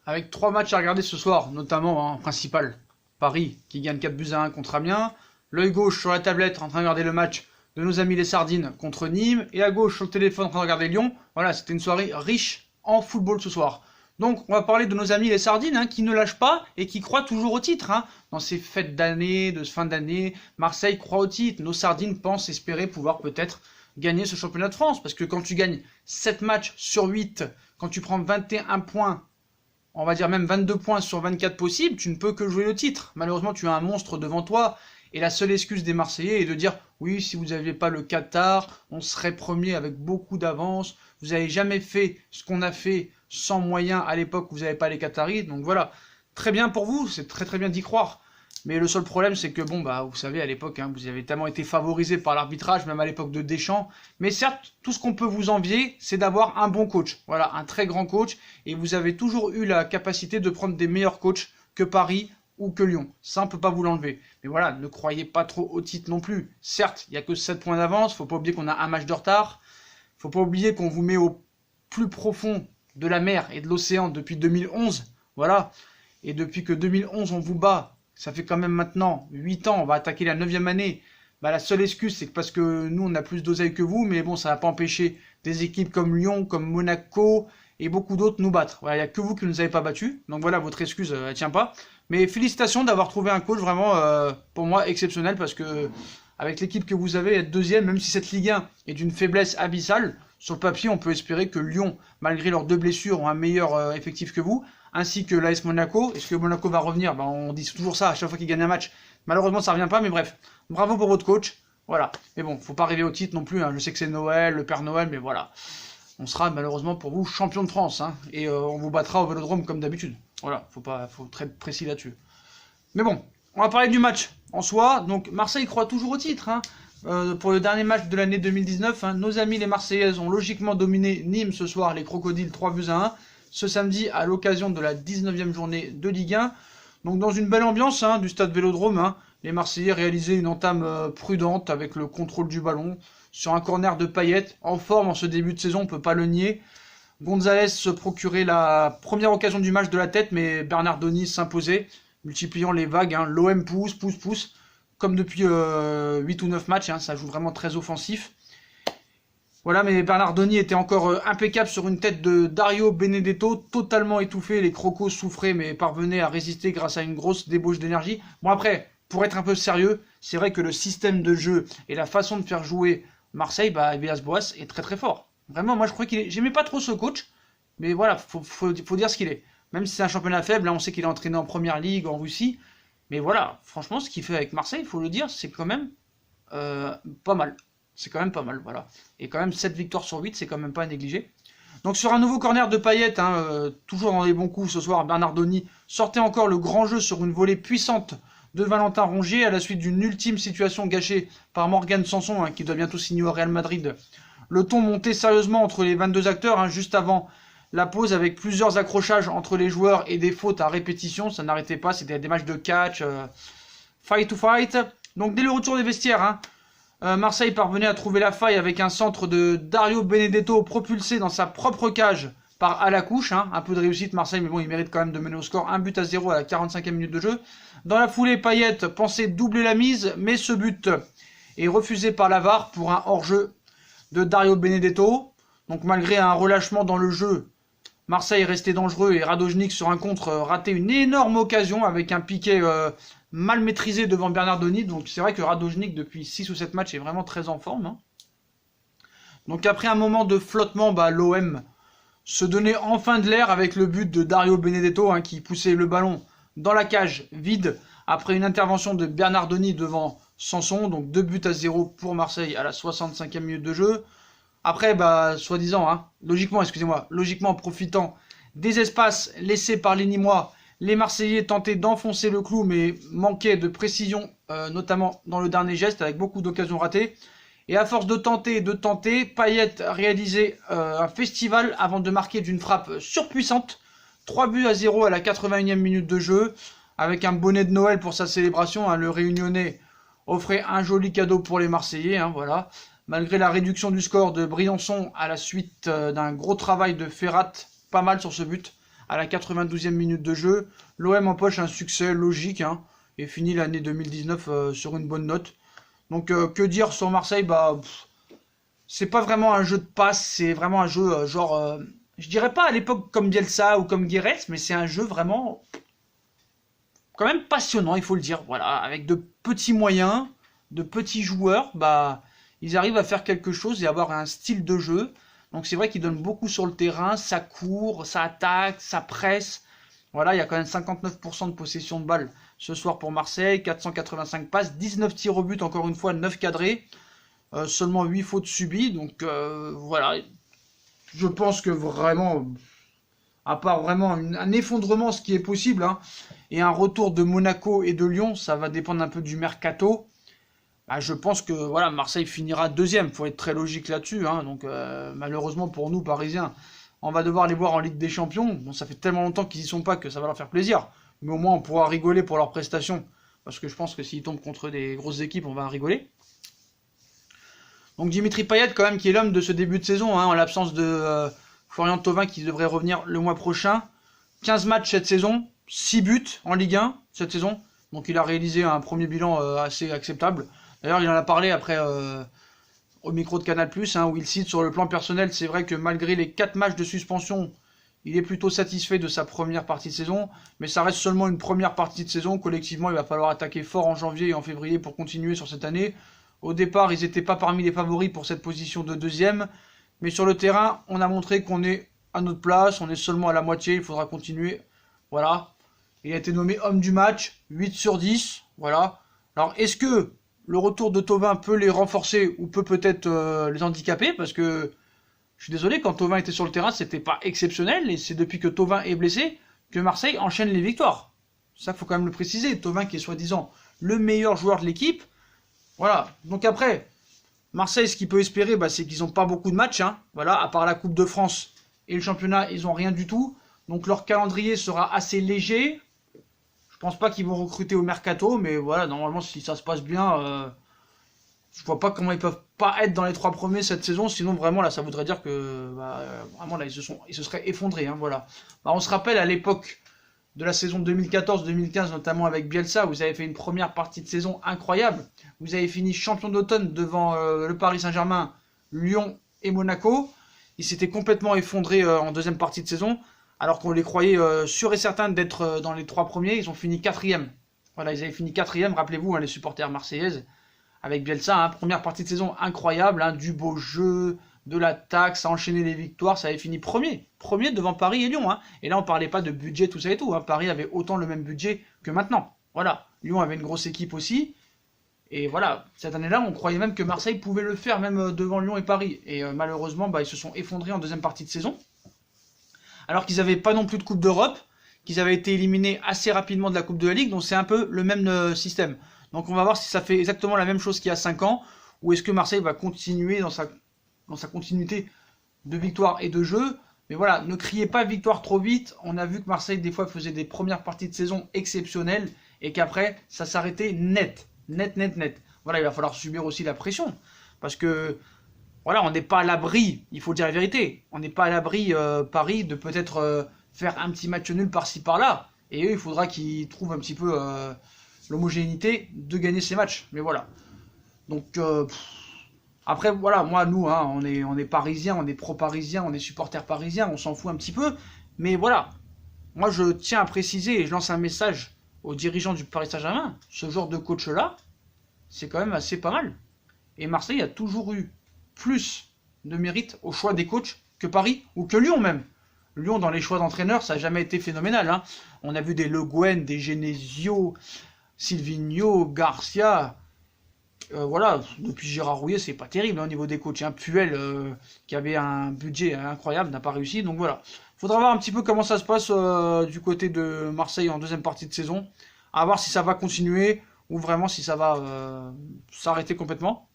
avec 3 matchs à regarder ce soir, notamment en principal. Paris qui gagne 4-1 contre Amiens. L'œil gauche sur la tablette en train de regarder le match de nos amis les Sardines contre Nîmes. Et à gauche sur le téléphone en train de regarder Lyon. Voilà, c'était une soirée riche en football ce soir. Donc on va parler de nos amis les Sardines qui ne lâchent pas et qui croient toujours au titre. Dans ces fêtes d'année, de fin d'année, Marseille croit au titre. Nos Sardines pensent espérer pouvoir peut-être gagner ce championnat de France. Parce que quand tu gagnes 7 matchs sur 8, quand tu prends 21 points, on va dire même 22 points sur 24 possibles, tu ne peux que jouer le titre. Malheureusement, tu as un monstre devant toi. Et la seule excuse des Marseillais est de dire « Oui, si vous n'aviez pas le Qatar, on serait premier avec beaucoup d'avance. Vous n'avez jamais fait ce qu'on a fait sans moyens à l'époque où vous n'avez pas les Qataris. » Donc voilà, très bien pour vous, c'est très très bien d'y croire. Mais le seul problème, c'est que, bon, bah, vous savez, à l'époque, vous avez tellement été favorisé par l'arbitrage, même à l'époque de Deschamps. Mais certes, tout ce qu'on peut vous envier, c'est d'avoir un bon coach. Voilà, un très grand coach. Et vous avez toujours eu la capacité de prendre des meilleurs coachs que Paris ou que Lyon. Ça, on ne peut pas vous l'enlever. Mais voilà, ne croyez pas trop au titre non plus. Certes, il n'y a que 7 points d'avance. Faut pas oublier qu'on a un match de retard. Faut pas oublier qu'on vous met au plus profond de la mer et de l'océan depuis 2011. Voilà. Et depuis que 2011, on vous bat, ça fait quand même maintenant 8 ans, on va attaquer la 9e année. Bah, la seule excuse, c'est que parce que nous, on a plus d'oseille que vous, mais bon, ça va pas empêcher des équipes comme Lyon, comme Monaco et beaucoup d'autres nous battre. Voilà, il n'y a que vous qui ne nous avez pas battus. Donc voilà, votre excuse, elle tient pas. Mais félicitations d'avoir trouvé un coach vraiment, pour moi, exceptionnel, parce que avec l'équipe que vous avez, être deuxième, même si cette Ligue 1 est d'une faiblesse abyssale, sur le papier, on peut espérer que Lyon, malgré leurs 2 blessures, ont un meilleur effectif que vous, ainsi que l'AS Monaco. Est-ce que Monaco va revenir? On dit toujours ça à chaque fois qu'il gagne un match. Malheureusement, ça ne revient pas, mais bref. Bravo pour votre coach. Voilà. Mais bon, faut pas rêver au titre non plus. Je sais que c'est Noël, le Père Noël, mais voilà. On sera malheureusement pour vous champion de France. Et on vous battra au Vélodrome comme d'habitude. Voilà, faut être précis là-dessus. Mais bon, on va parler du match en soi. Donc Marseille croit toujours au titre. Pour le dernier match de l'année 2019, nos amis les Marseillaises ont logiquement dominé Nîmes ce soir, les Crocodiles 3-1. Ce samedi à l'occasion de la 19e journée de Ligue 1. Donc dans une belle ambiance du stade Vélodrome, les Marseillais réalisaient une entame prudente avec le contrôle du ballon sur un corner de Payet, en forme en ce début de saison, on ne peut pas le nier. Gonzalez se procurait la première occasion du match de la tête, mais Bernardoni s'imposait, multipliant les vagues. L'OM pousse, comme depuis 8 ou 9 matchs, ça joue vraiment très offensif. Voilà, mais Bernardoni était encore impeccable sur une tête de Dario Benedetto, totalement étouffé. Les Crocos souffraient, mais parvenaient à résister grâce à une grosse débauche d'énergie. Bon après, pour être un peu sérieux, c'est vrai que le système de jeu et la façon de faire jouer Marseille, Villas-Boas est très très fort. Vraiment, moi je crois qu'il est... J'aimais pas trop ce coach, mais voilà, faut dire ce qu'il est. Même si c'est un championnat faible, on sait qu'il est entraîné en Première Ligue, en Russie. Mais voilà, franchement, ce qu'il fait avec Marseille, il faut le dire, c'est quand même pas mal. C'est quand même pas mal, voilà. Et quand même 7 victoires sur 8, c'est quand même pas à négliger. Donc sur un nouveau corner de Payet, toujours dans les bons coups ce soir, Bernardoni sortait encore le grand jeu sur une volée puissante de Valentin Rongier à la suite d'une ultime situation gâchée par Morgan Sanson, qui doit bientôt signer au Real Madrid. Le ton montait sérieusement entre les 22 acteurs, juste avant la pause, avec plusieurs accrochages entre les joueurs et des fautes à répétition. Ça n'arrêtait pas, c'était des matchs de catch, fight to fight. Donc dès le retour des vestiaires, Marseille parvenait à trouver la faille avec un centre de Dario Benedetto propulsé dans sa propre cage par Alacouche. Un peu de réussite Marseille, mais bon, il mérite quand même de mener au score 1-0 à la 45e minute de jeu. Dans la foulée, Payet pensait doubler la mise, mais ce but est refusé par la VAR pour un hors-jeu de Dario Benedetto. Donc malgré un relâchement dans le jeu, Marseille restait dangereux et Radojnik sur un contre ratait une énorme occasion avec un piqué mal maîtrisé devant Bernardoni. Donc c'est vrai que Radojnik depuis 6 ou 7 matchs est vraiment très en forme. Donc après un moment de flottement, l'OM se donnait enfin de l'air avec le but de Dario Benedetto qui poussait le ballon dans la cage vide après une intervention de Bernardoni devant Sanson. Donc 2-0 pour Marseille à la 65e minute de jeu. Après, soi-disant, logiquement profitant des espaces laissés par les Nîmois, les Marseillais tentaient d'enfoncer le clou, mais manquaient de précision, notamment dans le dernier geste, avec beaucoup d'occasions ratées. Et à force de tenter, Payet réalisait un festival avant de marquer d'une frappe surpuissante. 3-0 à la 81e minute de jeu, avec un bonnet de Noël pour sa célébration. Le Réunionnais offrait un joli cadeau pour les Marseillais, voilà. Malgré la réduction du score de Briançon à la suite d'un gros travail de Ferrat, pas mal sur ce but. à la 92e minute de jeu. L'OM empoche un succès logique hein, et finit l'année 2019 sur une bonne note. Donc que dire sur Marseille, c'est pas vraiment un jeu de passe, c'est vraiment un jeu je dirais pas à l'époque comme Bielsa ou comme Guéret, mais c'est un jeu vraiment quand même passionnant, il faut le dire. Voilà, avec de petits moyens, de petits joueurs, ils arrivent à faire quelque chose et avoir un style de jeu. Donc c'est vrai qu'ils donnent beaucoup sur le terrain, ça court, ça attaque, ça presse. Voilà, il y a quand même 59% de possession de balle ce soir pour Marseille, 485 passes, 19 tirs au but, encore une fois, 9 cadrés, seulement 8 fautes subies. Donc voilà, je pense que vraiment, à part vraiment un effondrement, ce qui est possible, hein, et un retour de Monaco et de Lyon, ça va dépendre un peu du mercato. Je pense que voilà, Marseille finira deuxième, faut être très logique là-dessus. Hein, donc malheureusement pour nous, Parisiens, on va devoir les voir en Ligue des Champions. Bon, ça fait tellement longtemps qu'ils y sont pas que ça va leur faire plaisir. Mais au moins on pourra rigoler pour leurs prestations. Parce que je pense que s'ils tombent contre des grosses équipes, on va rigoler. Donc Dimitri Payet quand même qui est l'homme de ce début de saison, hein, en l'absence de Florian Thauvin qui devrait revenir le mois prochain. 15 matchs cette saison, 6 buts en Ligue 1 cette saison. Donc il a réalisé un premier bilan assez acceptable. D'ailleurs il en a parlé après au micro de Canal+, hein, où il cite sur le plan personnel, c'est vrai que malgré les 4 matchs de suspension, il est plutôt satisfait de sa première partie de saison, mais ça reste seulement une première partie de saison. Collectivement, il va falloir attaquer fort en janvier et en février pour continuer sur cette année. Au départ, ils n'étaient pas parmi les favoris pour cette position de deuxième, mais sur le terrain, on a montré qu'on est à notre place, on est seulement à la moitié, il faudra continuer. Voilà. Il a été nommé homme du match, 8 sur 10, voilà. Alors, est-ce que le retour de Thauvin peut les renforcer ou peut peut-être les handicaper? Parce que je suis désolé, quand Thauvin était sur le terrain, c'était pas exceptionnel. Et c'est depuis que Thauvin est blessé que Marseille enchaîne les victoires. Ça, faut quand même le préciser. Thauvin qui est soi-disant le meilleur joueur de l'équipe. Voilà. Donc après, Marseille, ce qu'il peut espérer, c'est qu'ils n'ont pas beaucoup de matchs. Hein. Voilà, à part la Coupe de France et le championnat, ils n'ont rien du tout. Donc leur calendrier sera assez léger. Je pense pas qu'ils vont recruter au mercato, mais voilà, normalement, si ça se passe bien, je vois pas comment ils peuvent pas être dans les 3 premiers cette saison. Sinon, vraiment, là, ça voudrait dire que vraiment, là, ils se seraient effondrés. Hein, voilà. On se rappelle à l'époque de la saison 2014-2015, notamment avec Bielsa, vous avez fait une première partie de saison incroyable. Vous avez fini champion d'automne devant le Paris Saint-Germain, Lyon et Monaco. Ils s'étaient complètement effondrés en deuxième partie de saison, alors qu'on les croyait sûrs et certains d'être dans les 3 premiers. Ils ont fini 4e. Voilà, ils avaient fini 4e, rappelez-vous, hein, les supporters marseillaises, avec Bielsa, hein, première partie de saison incroyable, hein, du beau jeu, de l'attaque, ça a enchaîné les victoires, ça avait fini premier devant Paris et Lyon. Hein. Et là, on parlait pas de budget, tout ça et tout. Hein. Paris avait autant le même budget que maintenant. Voilà, Lyon avait une grosse équipe aussi. Et voilà, cette année-là, on croyait même que Marseille pouvait le faire, même devant Lyon et Paris. Et malheureusement, ils se sont effondrés en deuxième partie de saison. Alors qu'ils n'avaient pas non plus de Coupe d'Europe, qu'ils avaient été éliminés assez rapidement de la Coupe de la Ligue. Donc c'est un peu le même système. Donc on va voir si ça fait exactement la même chose qu'il y a 5 ans, ou est-ce que Marseille va continuer dans sa continuité de victoire et de jeu. Mais voilà, ne criez pas victoire trop vite. On a vu que Marseille, des fois, faisait des premières parties de saison exceptionnelles, et qu'après, ça s'arrêtait net. Voilà, il va falloir subir aussi la pression. Parce que, voilà, on n'est pas à l'abri, il faut dire la vérité, on n'est pas à l'abri, Paris, de peut-être faire un petit match nul par-ci par-là. Et eux, il faudra qu'ils trouvent un petit peu l'homogénéité de gagner ces matchs. Mais voilà. Donc, après, voilà, moi, nous, hein, on est parisiens, on est pro-parisiens, on est supporters parisiens, on s'en fout un petit peu. Mais voilà, moi, je tiens à préciser et je lance un message aux dirigeants du Paris Saint-Germain. Ce genre de coach-là, c'est quand même assez pas mal. Et Marseille a toujours eu plus de mérite au choix des coachs que Paris ou que Lyon même. Lyon, dans les choix d'entraîneurs, ça n'a jamais été phénoménal. Hein. On a vu des Le Guen, des Genesio, Silvino, Garcia. Voilà, depuis Gérard Rouillet, c'est pas terrible hein, au niveau des coachs. Hein. Puel, qui avait un budget incroyable, n'a pas réussi. Donc voilà, faudra voir un petit peu comment ça se passe du côté de Marseille en deuxième partie de saison. À voir si ça va continuer ou vraiment si ça va s'arrêter complètement.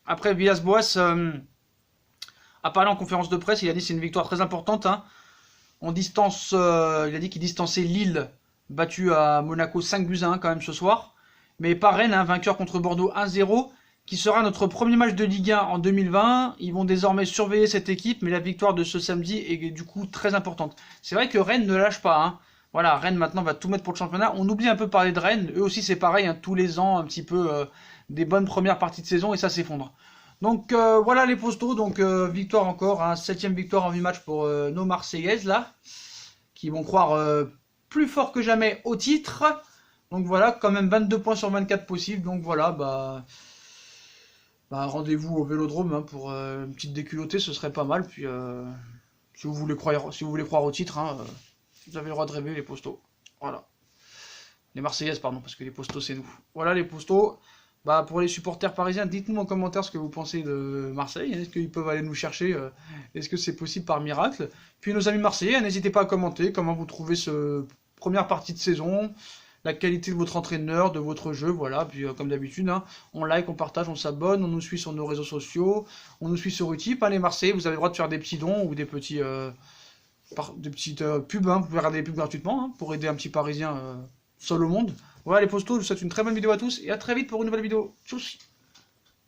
Après, Villas-Boas a parlé en conférence de presse. Il a dit que c'est une victoire très importante. Hein. On distance, il a dit qu'il distançait Lille, battu à Monaco 5-1 quand même ce soir. Mais pas Rennes, hein, vainqueur contre Bordeaux 1-0. qui sera notre premier match de Ligue 1 en 2020. Ils vont désormais surveiller cette équipe, mais la victoire de ce samedi est du coup très importante. C'est vrai que Rennes ne lâche pas, hein. Voilà, Rennes maintenant va tout mettre pour le championnat. On oublie un peu de parler de Rennes, eux aussi c'est pareil, hein, tous les ans un petit peu des bonnes premières parties de saison et ça s'effondre. Donc voilà les postos, donc victoire encore, hein, 7ème victoire en 8 matchs pour nos Marseillaises là, qui vont croire plus fort que jamais au titre. Donc voilà, quand même 22 points sur 24 possibles, donc voilà, rendez-vous au Vélodrome hein, pour une petite déculottée, ce serait pas mal. Puis si vous voulez croire au titre, hein, vous avez le droit de rêver les postos. Voilà. Les Marseillaises, pardon, parce que les postos c'est nous. Voilà les postos. Pour les supporters parisiens, dites-nous en commentaire ce que vous pensez de Marseille. Est-ce qu'ils peuvent aller nous chercher Est-ce que c'est possible par miracle? Puis nos amis marseillais, n'hésitez pas à commenter comment vous trouvez ce première partie de saison, la qualité de votre entraîneur, de votre jeu, voilà. Puis comme d'habitude, hein, on like, on partage, on s'abonne, on nous suit sur nos réseaux sociaux, on nous suit sur Utip. Les Marseillais, vous avez le droit de faire des petits dons ou des petites pubs. Hein. Vous pouvez regarder des pubs gratuitement hein, pour aider un petit Parisien seul au monde. Voilà les postos, je vous souhaite une très bonne vidéo à tous et à très vite pour une nouvelle vidéo. Tchuss.